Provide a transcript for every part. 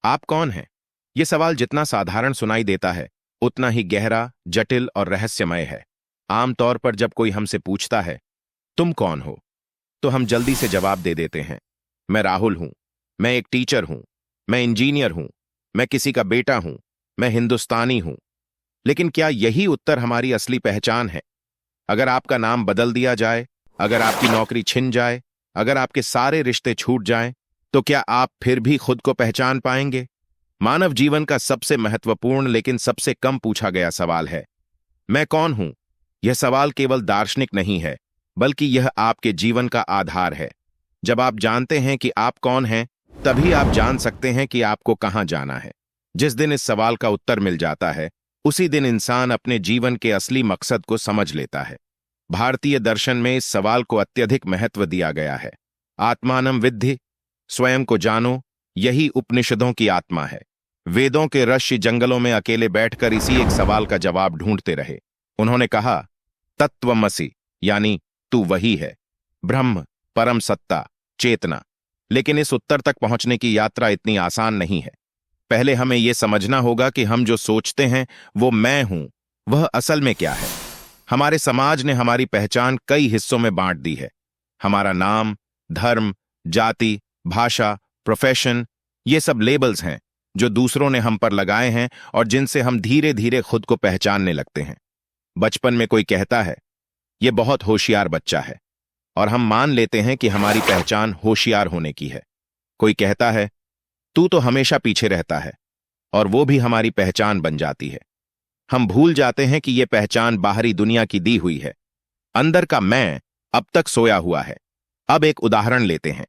आप कौन हैं? यह सवाल जितना साधारण सुनाई देता है, उतना ही गहरा, जटिल और रहस्यमय है। आमतौर पर जब कोई हमसे पूछता है, तुम कौन हो, तो हम जल्दी से जवाब दे देते हैं, मैं राहुल हूं, मैं एक टीचर हूं, मैं इंजीनियर हूं, मैं किसी का बेटा हूं, मैं हिंदुस्तानी हूं। लेकिन क्या यही उत्तर हमारी असली पहचान है? अगर आपका नाम बदल दिया जाए, अगर आपकी नौकरी छिन जाए, अगर आपके सारे रिश्ते छूट जाएं, तो क्या आप फिर भी खुद को पहचान पाएंगे? मानव जीवन का सबसे महत्वपूर्ण लेकिन सबसे कम पूछा गया सवाल है, मैं कौन हूं? यह सवाल केवल दार्शनिक नहीं है, बल्कि यह आपके जीवन का आधार है। जब आप जानते हैं कि आप कौन हैं, तभी आप जान सकते हैं कि आपको कहां जाना है। जिस दिन इस सवाल का उत्तर मिल जाता है, उसी दिन इंसान अपने जीवन के असली मकसद को समझ लेता है। भारतीय दर्शन में इस सवाल को अत्यधिक महत्व दिया गया है। आत्मानं विद्धि, स्वयं को जानो, यही उपनिषदों की आत्मा है। वेदों के ऋषि जंगलों में अकेले बैठकर इसी एक सवाल का जवाब ढूंढते रहे। उन्होंने कहा, तत्वमसि, यानी तू वही है, ब्रह्म, परम सत्ता, चेतना। लेकिन इस उत्तर तक पहुंचने की यात्रा इतनी आसान नहीं है। पहले हमें यह समझना होगा कि हम जो सोचते हैं वो मैं हूं, वह असल में क्या है। हमारे समाज ने हमारी पहचान कई हिस्सों में बांट दी है। हमारा नाम, धर्म, जाति, भाषा, प्रोफेशन, ये सब लेबल्स हैं जो दूसरों ने हम पर लगाए हैं और जिनसे हम धीरे धीरे खुद को पहचानने लगते हैं। बचपन में कोई कहता है, यह बहुत होशियार बच्चा है, और हम मान लेते हैं कि हमारी पहचान होशियार होने की है। कोई कहता है, तू तो हमेशा पीछे रहता है, और वो भी हमारी पहचान बन जाती है। हम भूल जाते हैं कि यह पहचान बाहरी दुनिया की दी हुई है। अंदर का मैं अब तक सोया हुआ है। अब एक उदाहरण लेते हैं।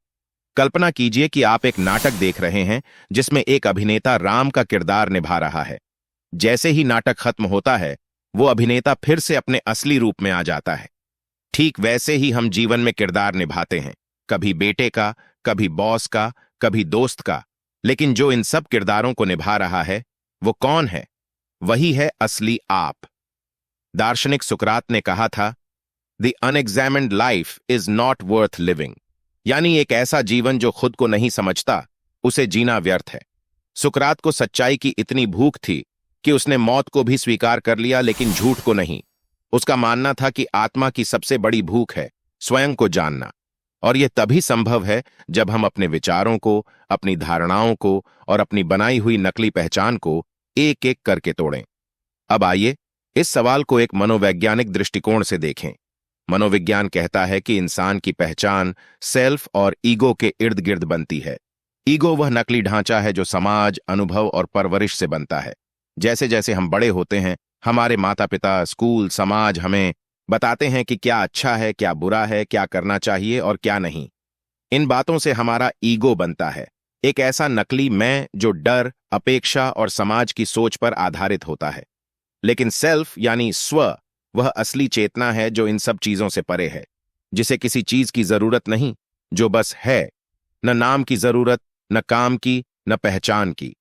कल्पना कीजिए कि आप एक नाटक देख रहे हैं जिसमें एक अभिनेता राम का किरदार निभा रहा है। जैसे ही नाटक खत्म होता है, वो अभिनेता फिर से अपने असली रूप में आ जाता है। ठीक वैसे ही हम जीवन में किरदार निभाते हैं, कभी बेटे का, कभी बॉस का, कभी दोस्त का। लेकिन जो इन सब किरदारों को निभा रहा है, वो कौन है? वही है असली आप। दार्शनिक सुकरात ने कहा था, the unexamined life is not worth living, यानी एक ऐसा जीवन जो खुद को नहीं समझता, उसे जीना व्यर्थ है। सुकरात को सच्चाई की इतनी भूख थी कि उसने मौत को भी स्वीकार कर लिया, लेकिन झूठ को नहीं। उसका मानना था कि आत्मा की सबसे बड़ी भूख है स्वयं को जानना, और यह तभी संभव है जब हम अपने विचारों को, अपनी धारणाओं को और अपनी बनाई हुई नकली पहचान को एक एक करके तोड़ें। अब आइए इस सवाल को एक मनोवैज्ञानिक दृष्टिकोण से देखें। मनोविज्ञान कहता है कि इंसान की पहचान सेल्फ और ईगो के इर्द गिर्द बनती है। ईगो वह नकली ढांचा है जो समाज, अनुभव और परवरिश से बनता है। जैसे जैसे हम बड़े होते हैं, हमारे माता पिता, स्कूल, समाज हमें बताते हैं कि क्या अच्छा है, क्या बुरा है, क्या करना चाहिए और क्या नहीं। इन बातों से हमारा ईगो बनता है, एक ऐसा नकली मैं जो डर, अपेक्षा और समाज की सोच पर आधारित होता है। लेकिन सेल्फ यानी स्व, वह असली चेतना है जो इन सब चीजों से परे है, जिसे किसी चीज की जरूरत नहीं, जो बस है। न नाम की जरूरत, न काम की, न पहचान की।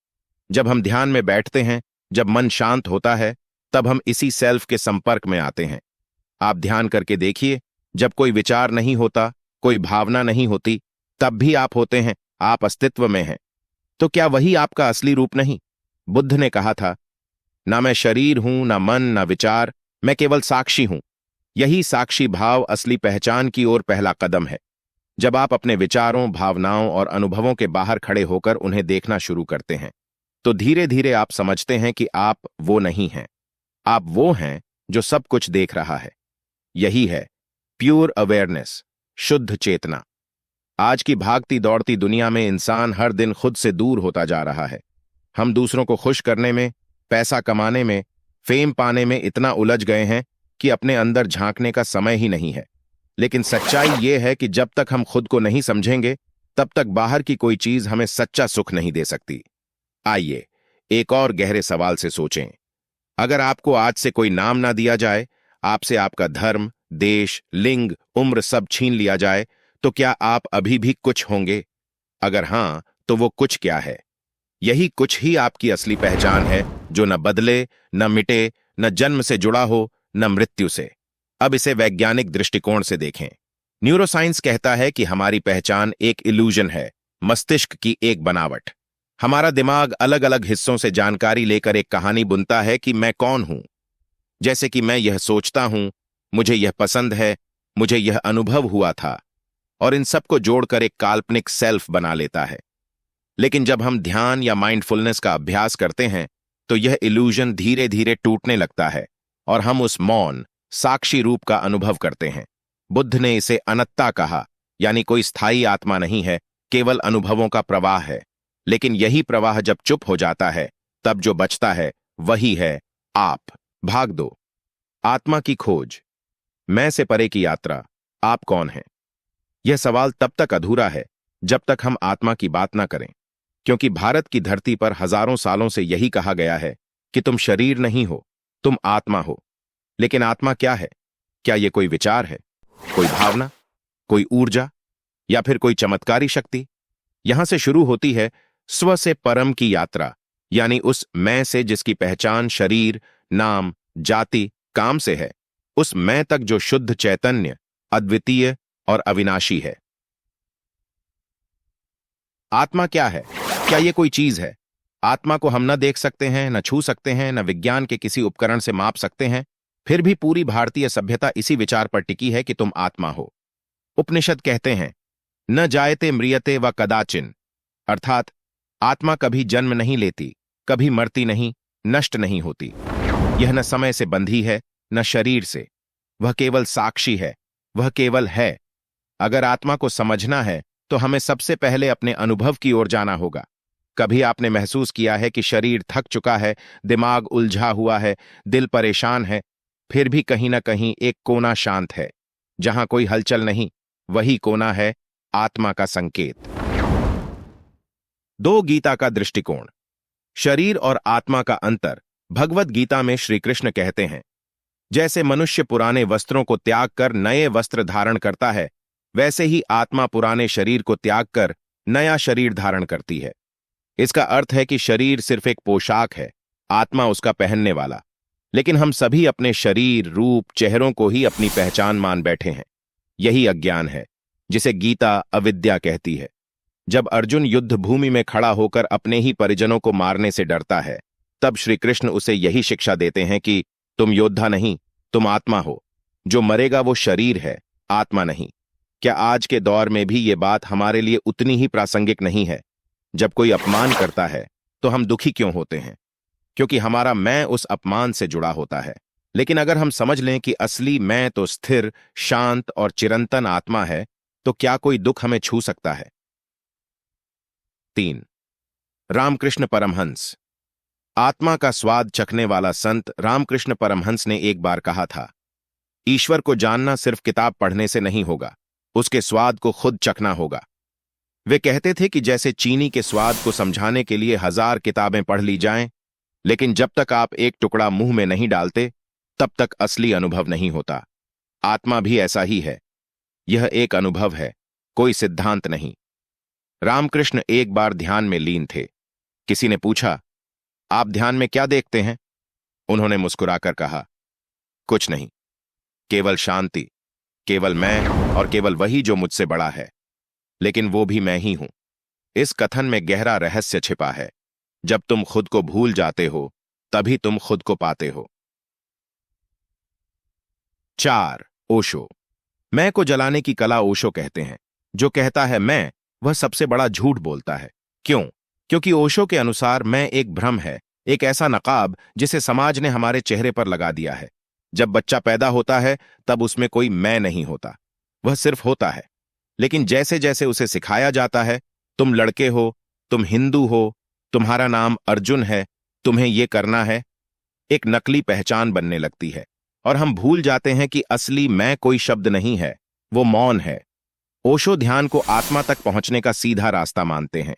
जब हम ध्यान में बैठते हैं, जब मन शांत होता है, तब हम इसी सेल्फ के संपर्क में आते हैं। आप ध्यान करके देखिए, जब कोई विचार नहीं होता, कोई भावना नहीं होती, तब भी आप होते हैं, आप अस्तित्व में हैं। तो क्या वही आपका असली रूप नहीं? बुद्ध ने कहा था, ना मैं शरीर हूं, ना मन, ना विचार, मैं केवल साक्षी हूं। यही साक्षी भाव असली पहचान की ओर पहला कदम है। जब आप अपने विचारों, भावनाओं और अनुभवों के बाहर खड़े होकर उन्हें देखना शुरू करते हैं, तो धीरे धीरे आप समझते हैं कि आप वो नहीं हैं। आप वो हैं जो सब कुछ देख रहा है। यही है प्योर अवेयरनेस, शुद्ध चेतना। आज की भागती दौड़ती दुनिया में इंसान हर दिन खुद से दूर होता जा रहा है। हम दूसरों को खुश करने में, पैसा कमाने में, फेम पाने में इतना उलझ गए हैं कि अपने अंदर झांकने का समय ही नहीं है। लेकिन सच्चाई यह है कि जब तक हम खुद को नहीं समझेंगे, तब तक बाहर की कोई चीज हमें सच्चा सुख नहीं दे सकती। आइए एक और गहरे सवाल से सोचें। अगर आपको आज से कोई नाम ना दिया जाए, आपसे आपका धर्म, देश, लिंग, उम्र सब छीन लिया जाए, तो क्या आप अभी भी कुछ होंगे? अगर हां, तो वो कुछ क्या है? यही कुछ ही आपकी असली पहचान है, जो न बदले, न मिटे, न जन्म से जुड़ा हो, न मृत्यु से। अब इसे वैज्ञानिक दृष्टिकोण से देखें। न्यूरोसाइंस कहता है कि हमारी पहचान एक इल्यूजन है, मस्तिष्क की एक बनावट। हमारा दिमाग अलग अलग हिस्सों से जानकारी लेकर एक कहानी बुनता है कि मैं कौन हूं। जैसे कि मैं यह सोचता हूं, मुझे यह पसंद है, मुझे यह अनुभव हुआ था, और इन सबको जोड़कर एक काल्पनिक सेल्फ बना लेता है। लेकिन जब हम ध्यान या माइंडफुलनेस का अभ्यास करते हैं तो यह इल्यूजन धीरे धीरे टूटने लगता है और हम उस मौन साक्षी रूप का अनुभव करते हैं। बुद्ध ने इसे अनत्ता कहा, यानी कोई स्थायी आत्मा नहीं है, केवल अनुभवों का प्रवाह है। लेकिन यही प्रवाह जब चुप हो जाता है तब जो बचता है वही है आप। भाग 2, आत्मा की खोज। मैं से परे की यात्रा। आप कौन हैं? यह सवाल तब तक अधूरा है जब तक हम आत्मा की बात ना करें, क्योंकि भारत की धरती पर हजारों सालों से यही कहा गया है कि तुम शरीर नहीं हो, तुम आत्मा हो। लेकिन आत्मा क्या है? क्या यह कोई विचार है, कोई भावना, कोई ऊर्जा, या फिर कोई चमत्कारी शक्ति? यहां से शुरू होती है स्व से परम की यात्रा, यानी उस मैं से जिसकी पहचान शरीर, नाम, जाति, काम से है, उस मैं तक जो शुद्ध चैतन्य, अद्वितीय और अविनाशी है। आत्मा क्या है? क्या यह कोई चीज है? आत्मा को हम न देख सकते हैं, न छू सकते हैं, न विज्ञान के किसी उपकरण से माप सकते हैं। फिर भी पूरी भारतीय सभ्यता इसी विचार पर टिकी है कि तुम आत्मा हो। उपनिषद कहते हैं, न जायते म्रियते व कदाचिन, अर्थात आत्मा कभी जन्म नहीं लेती, कभी मरती नहीं, नष्ट नहीं होती। यह न समय से बंधी है, न शरीर से। वह केवल साक्षी है, वह केवल है। अगर आत्मा को समझना है तो हमें सबसे पहले अपने अनुभव की ओर जाना होगा। कभी आपने महसूस किया है कि शरीर थक चुका है, दिमाग उलझा हुआ है, दिल परेशान है, फिर भी कहीं ना कहीं एक कोना शांत है? जहां कोई हलचल नहीं, वही कोना है आत्मा का संकेत। 2 गीता का दृष्टिकोण। शरीर और आत्मा का अंतर। भगवद गीता में श्री कृष्ण कहते हैं, जैसे मनुष्य पुराने वस्त्रों को त्याग कर नए वस्त्र धारण करता है, वैसे ही आत्मा पुराने शरीर को त्याग कर नया शरीर धारण करती है। इसका अर्थ है कि शरीर सिर्फ एक पोशाक है, आत्मा उसका पहनने वाला। लेकिन हम सभी अपने शरीर, रूप, चेहरों को ही अपनी पहचान मान बैठे हैं। यही अज्ञान है, जिसे गीता अविद्या कहती है। जब अर्जुन युद्ध भूमि में खड़ा होकर अपने ही परिजनों को मारने से डरता है, तब श्री कृष्ण उसे यही शिक्षा देते हैं कि तुम योद्धा नहीं, तुम आत्मा हो। जो मरेगा वो शरीर है, आत्मा नहीं। क्या आज के दौर में भी ये बात हमारे लिए उतनी ही प्रासंगिक नहीं है? जब कोई अपमान करता है तो हम दुखी क्यों होते हैं? क्योंकि हमारा मैं उस अपमान से जुड़ा होता है। लेकिन अगर हम समझ लें कि असली मैं तो स्थिर, शांत और चिरंतन आत्मा है, तो क्या कोई दुख हमें छू सकता है? 3. रामकृष्ण परमहंस। आत्मा का स्वाद चखने वाला संत रामकृष्ण परमहंस ने एक बार कहा था, ईश्वर को जानना सिर्फ किताब पढ़ने से नहीं होगा, उसके स्वाद को खुद चखना होगा। वे कहते थे कि जैसे चीनी के स्वाद को समझाने के लिए 1000 किताबें पढ़ ली जाएं, लेकिन जब तक आप एक टुकड़ा मुंह में नहीं डालते, तब तक असली अनुभव नहीं होता। आत्मा भी ऐसा ही है। यह एक अनुभव है, कोई सिद्धांत नहीं। रामकृष्ण एक बार ध्यान में लीन थे। किसी ने पूछा, आप ध्यान में क्या देखते हैं? उन्होंने मुस्कुराकर कहा, कुछ नहीं, केवल शांति, केवल मैं, और केवल वही जो मुझसे बड़ा है। लेकिन वो भी मैं ही हूं। इस कथन में गहरा रहस्य छिपा है। जब तुम खुद को भूल जाते हो, तभी तुम खुद को पाते हो। 4. ओशो। मैं को जलाने की कला ओशो कहते हैं। जो कहता है मैं, वह सबसे बड़ा झूठ बोलता है। क्यों? क्योंकि ओशो के अनुसार मैं एक भ्रम है, एक ऐसा नकाब जिसे समाज ने हमारे चेहरे पर लगा दिया है। जब बच्चा पैदा होता है तब उसमें कोई मैं नहीं होता, वह सिर्फ होता है। लेकिन जैसे जैसे उसे सिखाया जाता है, तुम लड़के हो, तुम हिंदू हो, तुम्हारा नाम अर्जुन है, तुम्हें यह करना है, एक नकली पहचान बनने लगती है और हम भूल जाते हैं कि असली मैं कोई शब्द नहीं है, वो मौन है। ओशो ध्यान को आत्मा तक पहुंचने का सीधा रास्ता मानते हैं।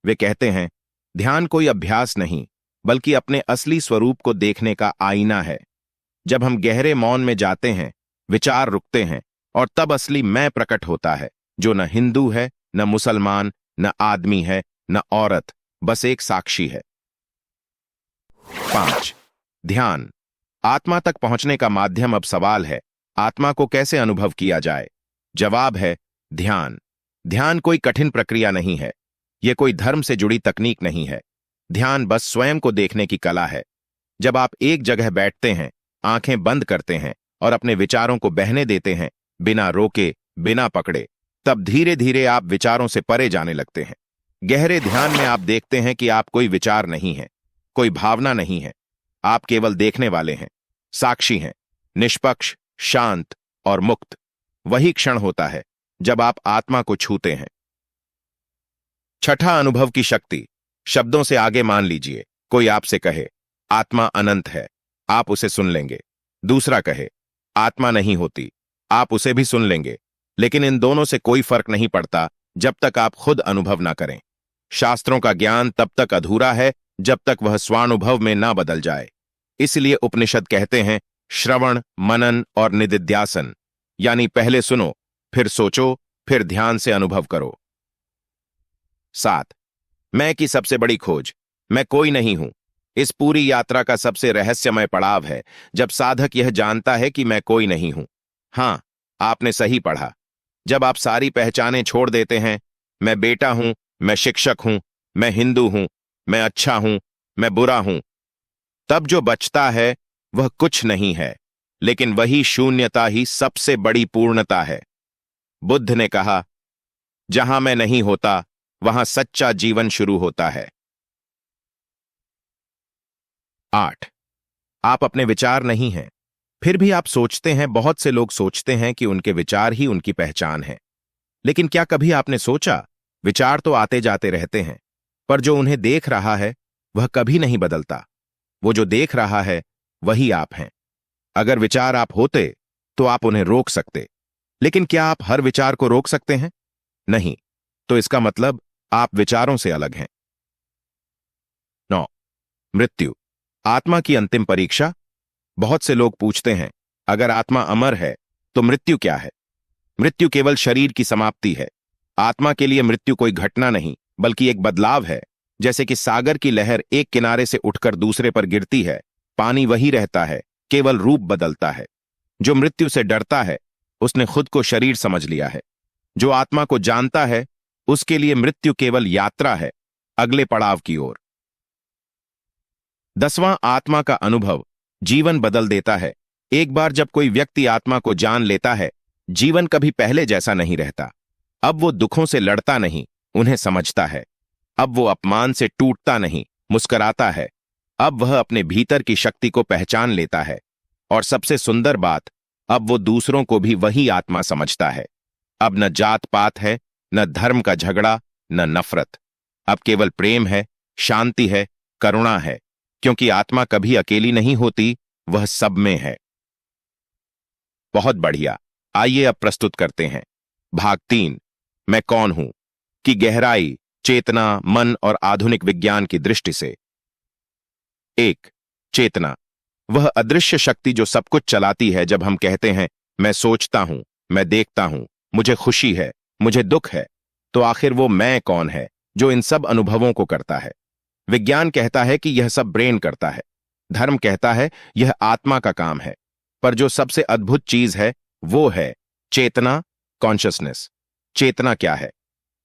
वे कहते हैं, ध्यान कोई अभ्यास नहीं, बल्कि अपने असली स्वरूप को देखने का आईना है। जब हम गहरे मौन में जाते हैं, विचार रुकते हैं और तब असली मैं प्रकट होता है, जो न हिंदू है, न मुसलमान, न आदमी है, न औरत, बस एक साक्षी है। 5. ध्यान। आत्मा तक पहुंचने का माध्यम। अब सवाल है, आत्मा को कैसे अनुभव किया जाए? जवाब है ध्यान। ध्यान कोई कठिन प्रक्रिया नहीं है। यह कोई धर्म से जुड़ी तकनीक नहीं है। ध्यान बस स्वयं को देखने की कला है। जब आप एक जगह बैठते हैं, आंखें बंद करते हैं और अपने विचारों को बहने देते हैं, बिना रोके, बिना पकड़े, तब धीरे धीरे आप विचारों से परे जाने लगते हैं। गहरे ध्यान में आप देखते हैं कि आप कोई विचार नहीं है, कोई भावना नहीं है। आप केवल देखने वाले हैं, साक्षी हैं, निष्पक्ष, शांत और मुक्त। वही क्षण होता है जब आप आत्मा को छूते हैं। छठा, अनुभव की शक्ति। शब्दों से आगे मान लीजिए कोई आपसे कहे आत्मा अनंत है, आप उसे सुन लेंगे। दूसरा कहे आत्मा नहीं होती, आप उसे भी सुन लेंगे। लेकिन इन दोनों से कोई फर्क नहीं पड़ता जब तक आप खुद अनुभव ना करें। शास्त्रों का ज्ञान तब तक अधूरा है जब तक वह स्वानुभव में ना बदल जाए। इसलिए उपनिषद कहते हैं श्रवण, मनन और निदिध्यासन, यानी पहले सुनो, फिर सोचो, फिर ध्यान से अनुभव करो। 7, मैं की सबसे बड़ी खोज। मैं कोई नहीं हूं। इस पूरी यात्रा का सबसे रहस्यमय पड़ाव है जब साधक यह जानता है कि मैं कोई नहीं हूं। हां, आपने सही पढ़ा। जब आप सारी पहचानें छोड़ देते हैं, मैं बेटा हूं, मैं शिक्षक हूं, मैं हिंदू हूं, मैं अच्छा हूं, मैं बुरा हूं, तब जो बचता है वह कुछ नहीं है, लेकिन वही शून्यता ही सबसे बड़ी पूर्णता है। बुद्ध ने कहा, जहां मैं नहीं होता वहां सच्चा जीवन शुरू होता है। 8, आप अपने विचार नहीं हैं, फिर भी आप सोचते हैं। बहुत से लोग सोचते हैं कि उनके विचार ही उनकी पहचान है। लेकिन क्या कभी आपने सोचा, विचार तो आते जाते रहते हैं, पर जो उन्हें देख रहा है वह कभी नहीं बदलता। वो जो देख रहा है वही आप हैं। अगर विचार आप होते तो आप उन्हें रोक सकते, लेकिन क्या आप हर विचार को रोक सकते हैं? नहीं। तो इसका मतलब आप विचारों से अलग हैं। 9, मृत्यु, आत्मा की अंतिम परीक्षा। बहुत से लोग पूछते हैं, अगर आत्मा अमर है तो मृत्यु क्या है? मृत्यु केवल शरीर की समाप्ति है। आत्मा के लिए मृत्यु कोई घटना नहीं, बल्कि एक बदलाव है। जैसे कि सागर की लहर एक किनारे से उठकर दूसरे पर गिरती है, पानी वही रहता है, केवल रूप बदलता है। जो मृत्यु से डरता है उसने खुद को शरीर समझ लिया है। जो आत्मा को जानता है उसके लिए मृत्यु केवल यात्रा है, अगले पड़ाव की ओर। 10वां, आत्मा का अनुभव जीवन बदल देता है। एक बार जब कोई व्यक्ति आत्मा को जान लेता है, जीवन कभी पहले जैसा नहीं रहता। अब वो दुखों से लड़ता नहीं, उन्हें समझता है। अब वो अपमान से टूटता नहीं, मुस्कुराता है। अब वह अपने भीतर की शक्ति को पहचान लेता है। और सबसे सुंदर बात, अब वो दूसरों को भी वही आत्मा समझता है। अब न जात पात है, न धर्म का झगड़ा, न नफरत। अब केवल प्रेम है, शांति है, करुणा है, क्योंकि आत्मा कभी अकेली नहीं होती, वह सब में है। बहुत बढ़िया, आइए अब प्रस्तुत करते हैं भाग 3, मैं कौन हूं, की गहराई, चेतना, मन और आधुनिक विज्ञान की दृष्टि से। 1, चेतना, वह अदृश्य शक्ति जो सब कुछ चलाती है। जब हम कहते हैं मैं सोचता हूं, मैं देखता हूं, मुझे खुशी है, मुझे दुख है, तो आखिर वो मैं कौन है जो इन सब अनुभवों को करता है? विज्ञान कहता है कि यह सब ब्रेन करता है। धर्म कहता है यह आत्मा का काम है। पर जो सबसे अद्भुत चीज है वो है चेतना, कॉन्शियसनेस। चेतना क्या है?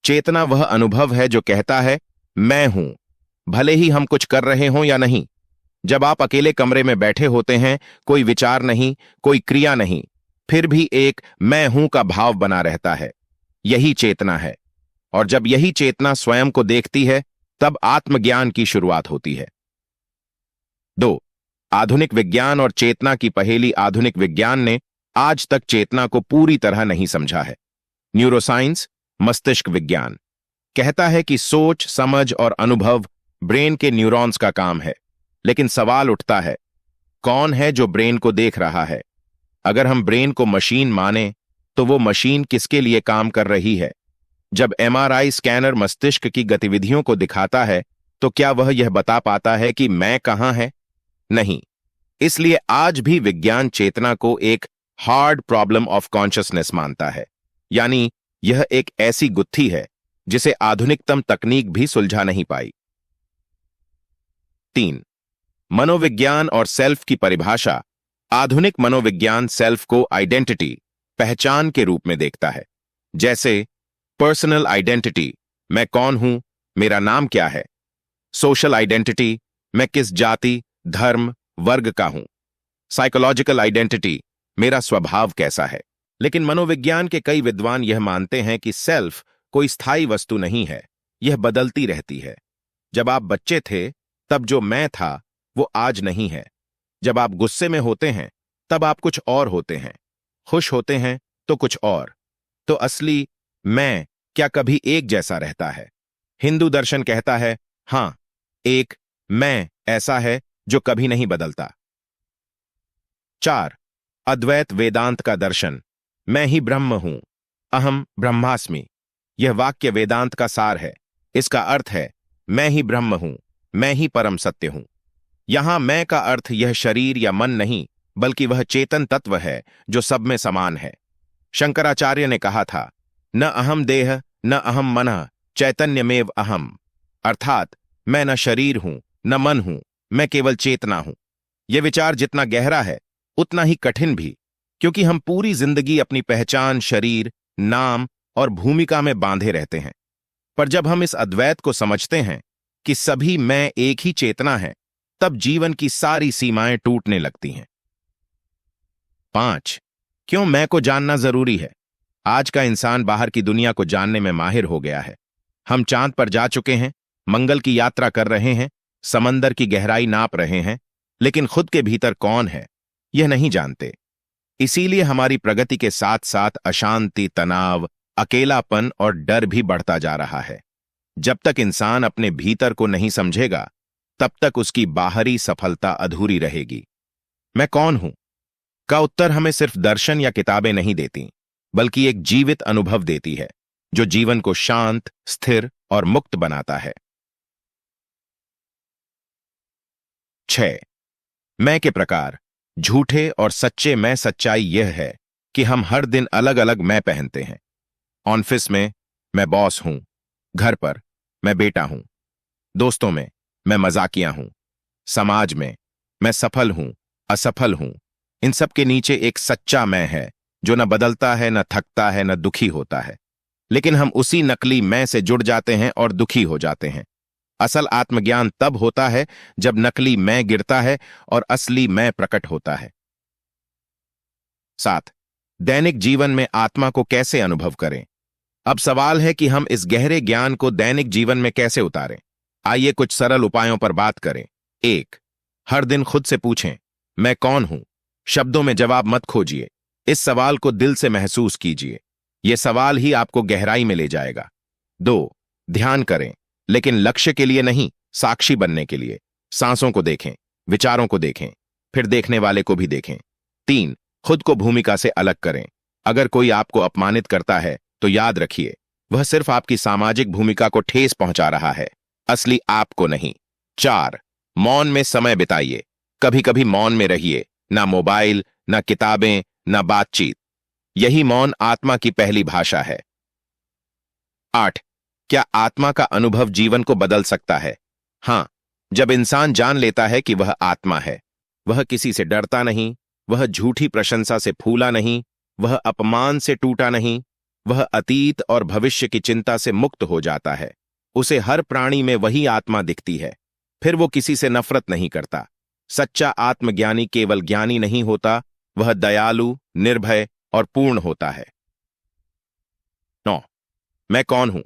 चेतना वह अनुभव है जो कहता है मैं हूं, भले ही हम कुछ कर रहे हों या नहीं। जब आप अकेले कमरे में बैठे होते हैं, कोई विचार नहीं, कोई क्रिया नहीं, फिर भी एक मैं हूं का भाव बना रहता है। यही चेतना है। और जब यही चेतना स्वयं को देखती है, तब आत्मज्ञान की शुरुआत होती है। 2, आधुनिक विज्ञान और चेतना की पहेली। आधुनिक विज्ञान ने आज तक चेतना को पूरी तरह नहीं समझा है। न्यूरोसाइंस, मस्तिष्क विज्ञान, कहता है कि सोच, समझ और अनुभव ब्रेन के न्यूरॉन्स का काम है। लेकिन सवाल उठता है, कौन है जो ब्रेन को देख रहा है? अगर हम ब्रेन को मशीन माने, तो वो मशीन किसके लिए काम कर रही है? जब एमआरआई स्कैनर मस्तिष्क की गतिविधियों को दिखाता है, तो क्या वह यह बता पाता है कि मैं कहां है? नहीं। इसलिए आज भी विज्ञान चेतना को एक हार्ड प्रॉब्लम ऑफ कॉन्शियसनेस मानता है, यानी यह एक ऐसी गुत्थी है जिसे आधुनिकतम तकनीक भी सुलझा नहीं पाई। 3, मनोविज्ञान और सेल्फ की परिभाषा। आधुनिक मनोविज्ञान सेल्फ को आइडेंटिटी, पहचान के रूप में देखता है। जैसे पर्सनल आइडेंटिटी, मैं कौन हूं, मेरा नाम क्या है। सोशल आइडेंटिटी, मैं किस जाति, धर्म, वर्ग का हूं। साइकोलॉजिकल आइडेंटिटी, मेरा स्वभाव कैसा है। लेकिन मनोविज्ञान के कई विद्वान यह मानते हैं कि सेल्फ कोई स्थायी वस्तु नहीं है, यह बदलती रहती है। जब आप बच्चे थे तब जो मैं था वो आज नहीं है। जब आप गुस्से में होते हैं तब आप कुछ और होते हैं, खुश होते हैं तो कुछ और। तो असली मैं क्या कभी एक जैसा रहता है? हिंदू दर्शन कहता है हां, एक मैं ऐसा है जो कभी नहीं बदलता। 4. अद्वैत वेदांत का दर्शन, मैं ही ब्रह्म हूं, अहम ब्रह्मास्मि। यह वाक्य वेदांत का सार है। इसका अर्थ है मैं ही ब्रह्म हूं, मैं ही परम सत्य हूं। यहां मैं का अर्थ यह शरीर या मन नहीं, बल्कि वह चेतन तत्व है जो सब में समान है। शंकराचार्य ने कहा था, न अहम देह न अहम मनः चैतन्यमेव अहम। अर्थात मैं न शरीर हूं न मन हूं, मैं केवल चेतना हूं। यह विचार जितना गहरा है उतना ही कठिन भी, क्योंकि हम पूरी जिंदगी अपनी पहचान शरीर, नाम और भूमिका में बांधे रहते हैं। पर जब हम इस अद्वैत को समझते हैं कि सभी मैं एक ही चेतना है, तब जीवन की सारी सीमाएं टूटने लगती हैं। 5. क्यों मैं को जानना जरूरी है? आज का इंसान बाहर की दुनिया को जानने में माहिर हो गया है। हम चांद पर जा चुके हैं, मंगल की यात्रा कर रहे हैं, समंदर की गहराई नाप रहे हैं, लेकिन खुद के भीतर कौन है यह नहीं जानते। इसीलिए हमारी प्रगति के साथ साथ अशांति, तनाव, अकेलापन और डर भी बढ़ता जा रहा है। जब तक इंसान अपने भीतर को नहीं समझेगा, तब तक उसकी बाहरी सफलता अधूरी रहेगी। मैं कौन हूं का उत्तर हमें सिर्फ दर्शन या किताबें नहीं देती, बल्कि एक जीवित अनुभव देती है जो जीवन को शांत, स्थिर और मुक्त बनाता है। 6. मैं के प्रकार, झूठे और सच्चे मैं। सच्चाई यह है कि हम हर दिन अलग अलग मैं पहनते हैं। ऑफिस में मैं बॉस हूं, घर पर मैं बेटा हूं, दोस्तों में मैं मजाकिया हूं, समाज में मैं सफल हूं, असफल हूं। इन सब के नीचे एक सच्चा मैं है जो न बदलता है, न थकता है, न दुखी होता है। लेकिन हम उसी नकली मैं से जुड़ जाते हैं और दुखी हो जाते हैं। असल आत्मज्ञान तब होता है जब नकली मैं गिरता है और असली मैं प्रकट होता है। 7. दैनिक जीवन में आत्मा को कैसे अनुभव करें? अब सवाल है कि हम इस गहरे ज्ञान को दैनिक जीवन में कैसे उतारें। आइए कुछ सरल उपायों पर बात करें। 1. हर दिन खुद से पूछें, मैं कौन हूं? शब्दों में जवाब मत खोजिए, इस सवाल को दिल से महसूस कीजिए। यह सवाल ही आपको गहराई में ले जाएगा। 2. ध्यान करें, लेकिन लक्ष्य के लिए नहीं, साक्षी बनने के लिए। सांसों को देखें, विचारों को देखें, फिर देखने वाले को भी देखें। 3. खुद को भूमिका से अलग करें। अगर कोई आपको अपमानित करता है तो याद रखिए, वह सिर्फ आपकी सामाजिक भूमिका को ठेस पहुंचा रहा है, असली आपको नहीं। 4. मौन में समय बिताइए। कभी कभी मौन में रहिए, ना मोबाइल, ना किताबें, ना बातचीत। यही मौन आत्मा की पहली भाषा है। 8. क्या आत्मा का अनुभव जीवन को बदल सकता है? हां, जब इंसान जान लेता है कि वह आत्मा है। वह किसी से डरता नहीं, वह झूठी प्रशंसा से फूला नहीं, वह अपमान से टूटा नहीं, वह अतीत और भविष्य की चिंता से मुक्त हो जाता है। उसे हर प्राणी में वही आत्मा दिखती है। फिर वो किसी से नफरत नहीं करता। सच्चा आत्मज्ञानी केवल ज्ञानी नहीं होता, वह दयालु, निर्भय और पूर्ण होता है। 9. मैं कौन हूं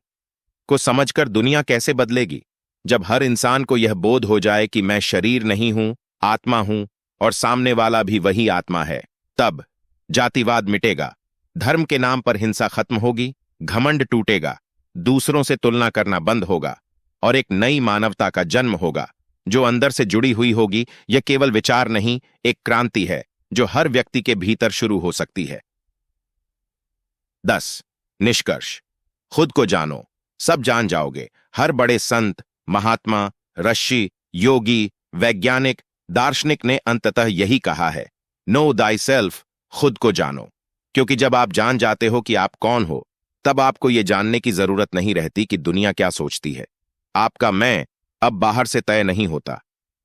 को समझकर दुनिया कैसे बदलेगी? जब हर इंसान को यह बोध हो जाए कि मैं शरीर नहीं हूं, आत्मा हूं और सामने वाला भी वही आत्मा है, तब जातिवाद मिटेगा, धर्म के नाम पर हिंसा खत्म होगी, घमंड टूटेगा, दूसरों से तुलना करना बंद होगा और एक नई मानवता का जन्म होगा जो अंदर से जुड़ी हुई होगी। यह केवल विचार नहीं, एक क्रांति है जो हर व्यक्ति के भीतर शुरू हो सकती है। 10. निष्कर्ष, खुद को जानो, सब जान जाओगे। हर बड़े संत, महात्मा, ऋषि, योगी, वैज्ञानिक, दार्शनिक ने अंततः यही कहा है, नो दाई सेल्फ, खुद को जानो। क्योंकि जब आप जान जाते हो कि आप कौन हो, तब आपको यह जानने की जरूरत नहीं रहती कि दुनिया क्या सोचती है। आपका मैं अब बाहर से तय नहीं होता,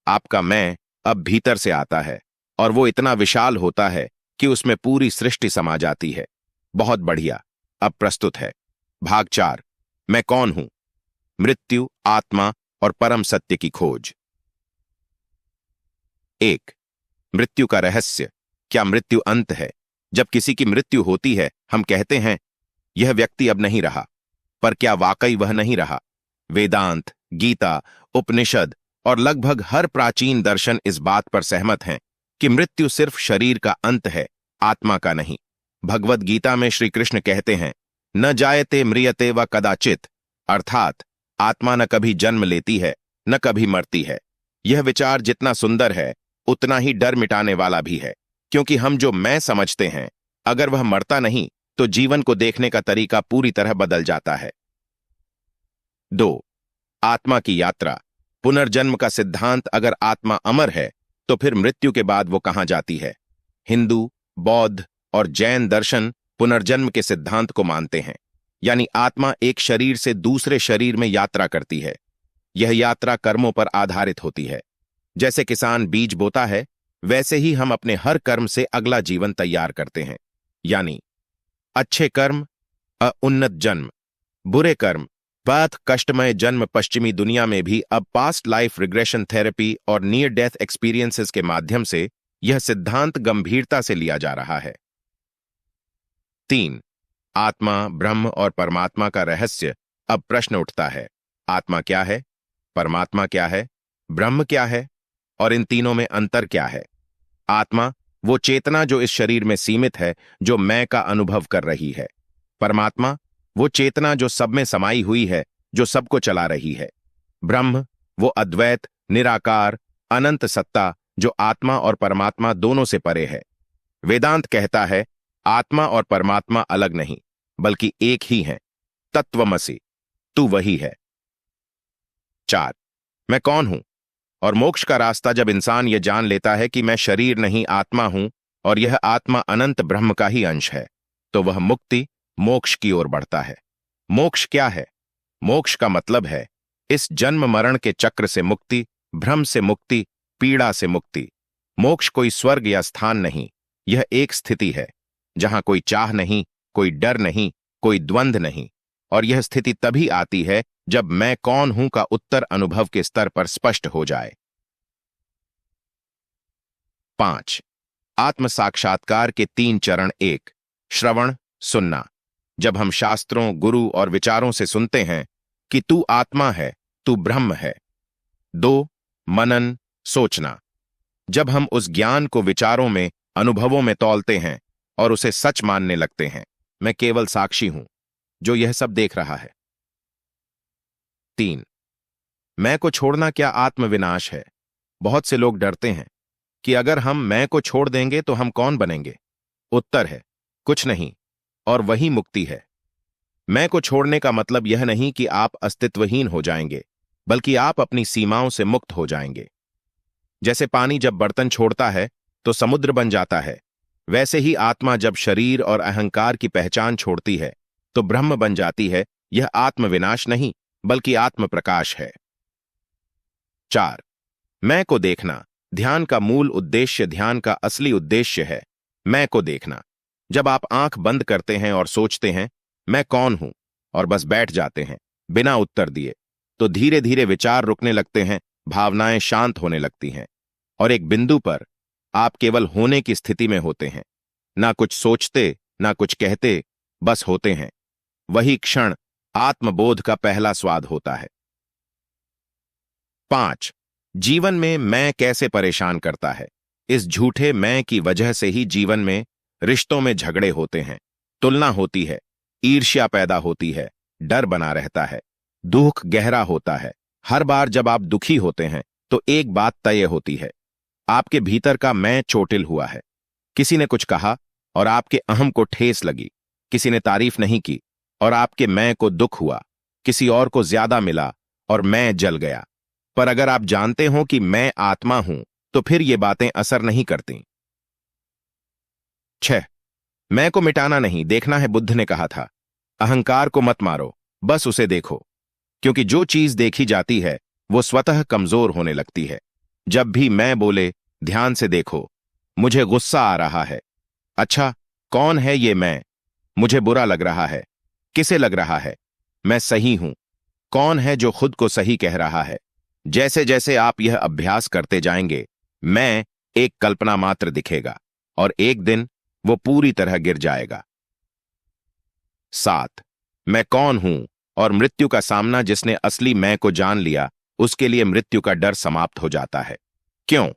आपका मैं अब भीतर से आता है और वो इतना विशाल होता है कि उसमें पूरी सृष्टि समा जाती है। बहुत बढ़िया, अब प्रस्तुत है भाग 4, मैं कौन हूं। मृत्यु, आत्मा और परम सत्य की खोज। 1. मृत्यु का रहस्य। क्या मृत्यु अंत है? जब किसी की मृत्यु होती है, हम कहते हैं यह व्यक्ति अब नहीं रहा। पर क्या वाकई वह नहीं रहा? वेदांत, गीता, उपनिषद और लगभग हर प्राचीन दर्शन इस बात पर सहमत हैं कि मृत्यु सिर्फ शरीर का अंत है, आत्मा का नहीं। भगवद गीता में श्री कृष्ण कहते हैं, न जायते म्रियते व कदाचित, अर्थात आत्मा न कभी जन्म लेती है न कभी मरती है। यह विचार जितना सुंदर है उतना ही डर मिटाने वाला भी है, क्योंकि हम जो मैं समझते हैं, अगर वह मरता नहीं तो जीवन को देखने का तरीका पूरी तरह बदल जाता है। 2. आत्मा की यात्रा। पुनर्जन्म का सिद्धांत। अगर आत्मा अमर है तो फिर मृत्यु के बाद वो कहां जाती है? हिंदू, बौद्ध और जैन दर्शन पुनर्जन्म के सिद्धांत को मानते हैं, यानी आत्मा एक शरीर से दूसरे शरीर में यात्रा करती है। यह यात्रा कर्मों पर आधारित होती है। जैसे किसान बीज बोता है, वैसे ही हम अपने हर कर्म से अगला जीवन तैयार करते हैं, यानी अच्छे कर्म उन्नत जन्म, बुरे कर्म पाथ कष्टमय जन्म। पश्चिमी दुनिया में भी अब पास्ट लाइफ रिग्रेशन थेरेपी और नियर डेथ एक्सपीरियंसेस के माध्यम से यह सिद्धांत गंभीरता से लिया जा रहा है। 3. आत्मा, ब्रह्म और परमात्मा का रहस्य। अब प्रश्न उठता है, आत्मा क्या है? परमात्मा क्या है? ब्रह्म क्या है? और इन तीनों में अंतर क्या है? आत्मा वो चेतना जो इस शरीर में सीमित है, जो मैं का अनुभव कर रही है। परमात्मा वो चेतना जो सब में समाई हुई है, जो सबको चला रही है। ब्रह्म वो अद्वैत, निराकार, अनंत सत्ता जो आत्मा और परमात्मा दोनों से परे है। वेदांत कहता है आत्मा और परमात्मा अलग नहीं, बल्कि एक ही हैं। तत्वमसि, तू वही है। 4. मैं कौन हूं और मोक्ष का रास्ता। जब इंसान यह जान लेता है कि मैं शरीर नहीं आत्मा हूं और यह आत्मा अनंत ब्रह्म का ही अंश है, तो वह मुक्ति, मोक्ष की ओर बढ़ता है। मोक्ष क्या है? मोक्ष का मतलब है इस जन्म मरण के चक्र से मुक्ति, भ्रम से मुक्ति, पीड़ा से मुक्ति। मोक्ष कोई स्वर्ग या स्थान नहीं, यह एक स्थिति है जहां कोई चाह नहीं, कोई डर नहीं, कोई द्वंद्व नहीं। और यह स्थिति तभी आती है जब मैं कौन हूं का उत्तर अनुभव के स्तर पर स्पष्ट हो जाए। 5. आत्म साक्षात्कार के 3 चरण। 1. श्रवण, सुनना। जब हम शास्त्रों, गुरु और विचारों से सुनते हैं कि तू आत्मा है, तू ब्रह्म है। 2. मनन, सोचना। जब हम उस ज्ञान को विचारों में, अनुभवों में तौलते हैं और उसे सच मानने लगते हैं। मैं केवल साक्षी हूं जो यह सब देख रहा है। 3. मैं को छोड़ना क्या आत्मविनाश है? बहुत से लोग डरते हैं कि अगर हम मैं को छोड़ देंगे तो हम कौन बनेंगे? उत्तर है कुछ नहीं, और वही मुक्ति है। मैं को छोड़ने का मतलब यह नहीं कि आप अस्तित्वहीन हो जाएंगे, बल्कि आप अपनी सीमाओं से मुक्त हो जाएंगे। जैसे पानी जब बर्तन छोड़ता है तो समुद्र बन जाता है, वैसे ही आत्मा जब शरीर और अहंकार की पहचान छोड़ती है तो ब्रह्म बन जाती है। यह आत्मविनाश नहीं, बल्कि आत्म प्रकाश है। 4. मैं को देखना। ध्यान का मूल उद्देश्य, ध्यान का असली उद्देश्य है मैं को देखना। जब आप आंख बंद करते हैं और सोचते हैं मैं कौन हूं, और बस बैठ जाते हैं बिना उत्तर दिए, तो धीरे धीरे विचार रुकने लगते हैं, भावनाएं शांत होने लगती हैं, और एक बिंदु पर आप केवल होने की स्थिति में होते हैं। ना कुछ सोचते, ना कुछ कहते, बस होते हैं। वही क्षण आत्मबोध का पहला स्वाद होता है। 5. जीवन में मैं कैसे परेशान करता है? इस झूठे मैं की वजह से ही जीवन में, रिश्तों में झगड़े होते हैं, तुलना होती है, ईर्ष्या पैदा होती है, डर बना रहता है, दुख गहरा होता है। हर बार जब आप दुखी होते हैं तो एक बात तय होती है, आपके भीतर का मैं चोटिल हुआ है। किसी ने कुछ कहा और आपके अहम को ठेस लगी, किसी ने तारीफ नहीं की और आपके मैं को दुख हुआ, किसी और को ज्यादा मिला और मैं जल गया। पर अगर आप जानते हो कि मैं आत्मा हूं तो फिर ये बातें असर नहीं करती। 6. मैं को मिटाना नहीं, देखना है। बुद्ध ने कहा था अहंकार को मत मारो, बस उसे देखो, क्योंकि जो चीज देखी जाती है वो स्वतः कमजोर होने लगती है। जब भी मैं बोले ध्यान से देखो, मुझे गुस्सा आ रहा है, अच्छा कौन है ये मैं? मुझे बुरा लग रहा है, किसे लग रहा है? मैं सही हूं, कौन है जो खुद को सही कह रहा है? जैसे जैसे आप यह अभ्यास करते जाएंगे, मैं एक कल्पना मात्र दिखेगा और एक दिन वो पूरी तरह गिर जाएगा। 7. मैं कौन हूं और मृत्यु का सामना। जिसने असली मैं को जान लिया, उसके लिए मृत्यु का डर समाप्त हो जाता है। क्यों?